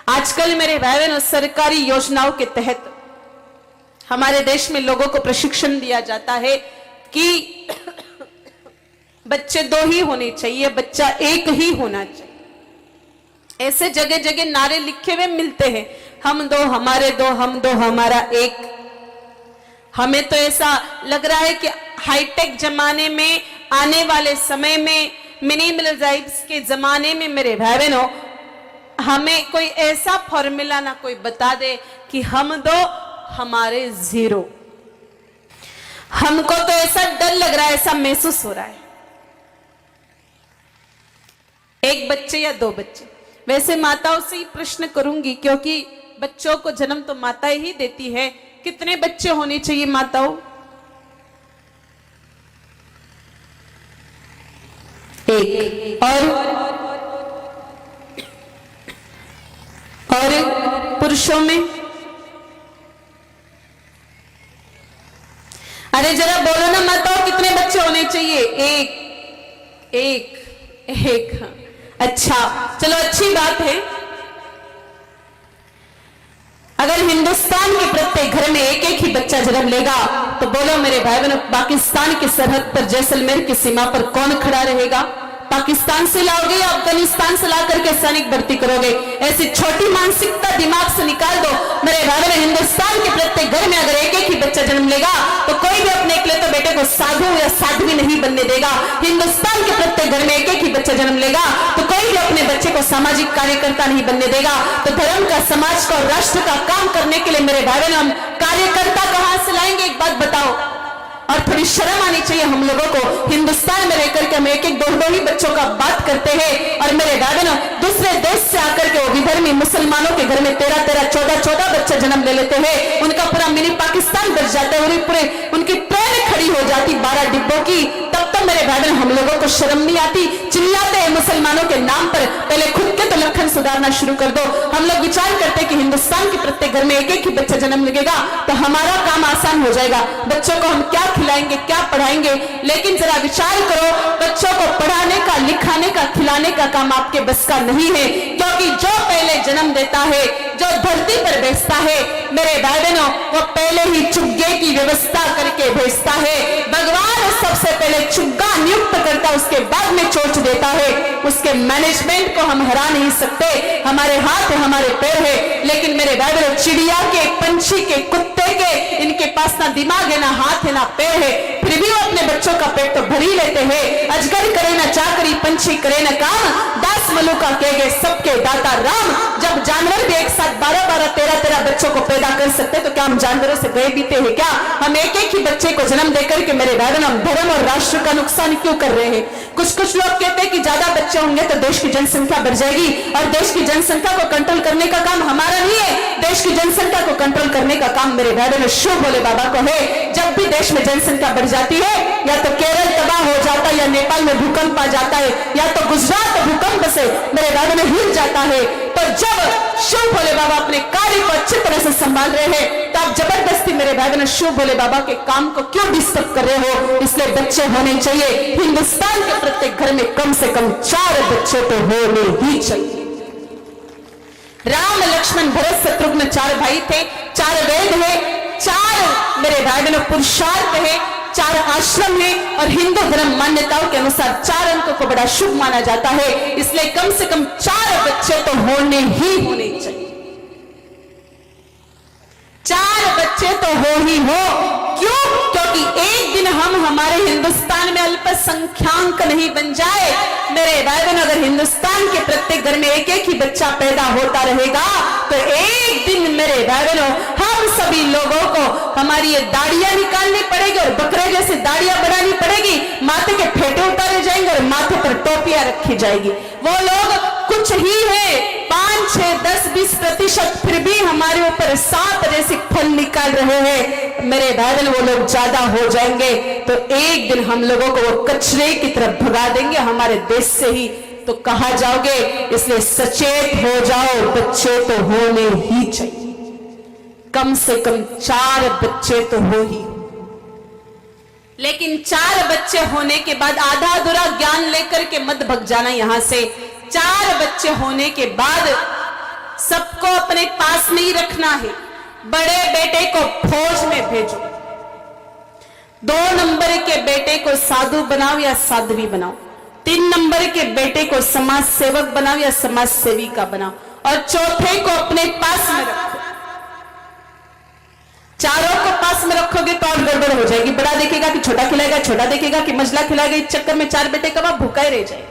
आजकल मेरे भाई बहनों सरकारी योजनाओं के तहत हमारे देश में लोगों को प्रशिक्षण दिया जाता है कि बच्चे 2 ही होने चाहिए, बच्चा 1 ही होना चाहिए। ऐसे जगह जगह नारे लिखे हुए मिलते हैं, हम 2 हमारे 2, हम 2 हमारा 1। हमें तो ऐसा लग रहा है कि हाईटेक जमाने में, आने वाले समय में, मिनिमलिज्म के जमाने में मेरे भाई बहनों हमें कोई ऐसा फॉर्मूला ना कोई बता दे कि हम 2 हमारे 0। हमको तो ऐसा डर लग रहा है, ऐसा महसूस हो रहा है, 1 बच्चे या 2 बच्चे। वैसे माताओं से ही प्रश्न करूंगी क्योंकि बच्चों को जन्म तो माता ही देती है। कितने बच्चे होने चाहिए माताओं? 1। और पुरुषों में? अरे जरा बोलो ना माताओं, कितने बच्चे होने चाहिए? 1। अच्छा, चलो अच्छी बात है। अगर हिंदुस्तान के प्रत्येक घर में 1 ही बच्चा जन्म लेगा तो बोलो मेरे भाई बहनों, पाकिस्तान की सरहद पर जैसलमेर की सीमा पर कौन खड़ा रहेगा? पाकिस्तान से लाओगे या अफगानिस्तान से ला करके सैनिक भर्ती करोगे? ऐसी छोटी मानसिकता दिमाग से निकाल दो मेरे भाई बहनों। हिंदुस्तान के प्रत्येक घर में अगर 1 ही बच्चा जन्म लेगा तो कोई भी अपने इकलौते बेटे को साधु या साध्वी नहीं बनने देगा। हिंदुस्तान के प्रत्येक घर में 1 ही बच्चा जन्म लेगा तो कोई भी अपने बच्चे को सामाजिक कार्यकर्ता नहीं बनने देगा। तो धर्म का, समाज का और राष्ट्र का काम करने के लिए मेरे भाई बहनों हम कार्यकर्ता कहां से लाएंगे? एक बात बताओ। और थोड़ी शर्म आनी चाहिए हम लोगों को। हिंदुस्तान में रहकर के हम 1-1, 2-2 ही बच्चों का बात करते हैं और मेरे भाई बहनों दूसरे देश से आकर के वो विधर्मी मुसलमानों के घर में 13-13, 14-14 बच्चे जन्म ले लेते हैं। उनका पूरा मिनी पाकिस्तान बच जाता है, उनकी ट्रेन खड़ी हो जाती 12 डिब्बों की। तब तो मेरे भाई बहन हम लोगों को शर्म नहीं आती, चिल्लाते हैं मुसलमानों के नाम पर। पहले खुद के तो लक्षण सुधारना शुरू कर दो। हम लोग विचार करते हैं कि हिंदुस्तान के प्रत्येक घर में 1-1 ही बच्चा जन्म लगेगा तो हमारा काम आसान हो जाएगा। बच्चों को हम क्या खिलाएंगे, क्या पढ़ाएंगे? लेकिन जरा विचार करो, बच्चों को पढ़ाने का, लिखाने का, खिलाने का काम आपके बस का नहीं है, क्योंकि जो पहले जन्म देता है, जो धरती पर भेजता है मेरे भाई बहनों, वो पहले ही चुग्गे की व्यवस्था करके भेजता है। भगवान सबसे पहले चुग्गा नियुक्त करता, उसके बाद में चोट देता है। उसके मैनेजमेंट को हम हरा नहीं सकते। हमारे हाथ है, हमारे पैर है, लेकिन मेरे भाई बहनों चिड़िया के, पंछी के, कुत्ते के, इनके पास ना दिमाग है, ना हाथ है, ना पैर है, फिर भी वो अपने बच्चों का पेट तो भर ही लेते हैं। अजगर करे ना चाकरी, पंछी करे ना काम, दास मलुका कहेगे सबके दाता राम। जब जानवर भी एक साथ 12-12, 13-13 बच्चों को पैदा कर सकते तो क्या हम जानवरों से गए बीते हैं क्या? हम 1-1 ही बच्चे को जन्म देकर के मेरे भाई बहनों धर्म और राष्ट्र का नुकसान क्यों कर रहे हैं? कुछ लोग कहते हैं कि ज्यादा बच्चे होंगे तो देश की जनसंख्या बढ़ जाएगी और देश की जनसंख्या को कंट्रोल करने का काम हमारा नहीं है। देश की जनसंख्या को कंट्रोल करने का काम मेरे भाई बहनों शिव भोले बाबा को है। जब भी देश में जनसंख्या बढ़ जाती है, या तो केरल तबाह हो जाता है, या नेपाल में भूकंप आ जाता है, या तो गुजरात भूकंप से मेरे भाई बहनों हिल जाता है। तो जब शिव भोले बाबा अपने कार्य को अच्छी तरह से संभाल रहे हैं तो आप जबरदस्ती मेरे भाई बहनों शिव भोले बाबा के काम को क्यों डिस्टर्ब कर रहे हो? इसलिए बच्चे होने चाहिए। हिंदुस्तान के प्रत्येक घर में कम से कम 4 बच्चे तो होने ही चाहिए। राम, लक्ष्मण, भरत, शत्रुघ्न 4 भाई थे, 4 वेद है, 4 मेरे भाई बहनों पुरुषार्थ है, 4 आश्रम है और हिंदू धर्म मान्यताओं के अनुसार 4 अंकों को बड़ा शुभ माना जाता है। इसलिए कम से कम 4 बच्चे तो होने ही होने चाहिए। 4 बच्चे तो हो ही हो। क्यों? क्योंकि एक दिन हम हमारे हिंदुस्तान में अल्पसंख्याक नहीं बन जाए। मेरे भाई बहन अगर हिंदुस्तान के प्रत्येक घर में 1-1 ही बच्चा पैदा होता रहेगा तो एक दिन मेरे भाई बहनों हम सभी लोगों को हमारी ये दाढ़ियां निकालनी पड़ेगी और बकरे जैसे दाढ़ियां बढ़ानी पड़ेगी, माथे के फेंटे उतारे जाएंगे और माथे पर टोपियां रखी जाएगी। वो लोग कुछ ही है 5, 6, 10, 20%, फिर भी हमारे ऊपर 7 जैसे फल निकाल रहे हैं। मेरे भाई बहन वो लोग ज्यादा हो जाएंगे तो एक दिन हम लोगों को वो कचरे की तरफ भगा देंगे हमारे देश से ही, तो कहा जाओगे। इसलिए सचेत हो जाओ, बच्चे तो होने ही चाहिए। कम से कम 4 बच्चे तो हो ही। लेकिन 4 बच्चे होने के बाद आधा अधूरा ज्ञान लेकर के मत भग जाना यहां से। 4 बच्चे होने के बाद सबको अपने पास में ही रखना है। बड़े बेटे को फौज में भेजो, 2 नंबर के बेटे को साधु बनाओ या साध्वी बनाओ, 3 नंबर के बेटे को समाज सेवक बनाओ या समाज सेविका बनाओ, और चौथे को अपने पास में रखो। चारों को पास में रखोगे तो और गड़बड़ हो जाएगी। बड़ा देखेगा कि छोटा खिलाएगा, छोटा देखेगा कि मझला खिलाएगा, इस चक्कर में 4 बेटे कब आप भूखा ही रह जाए।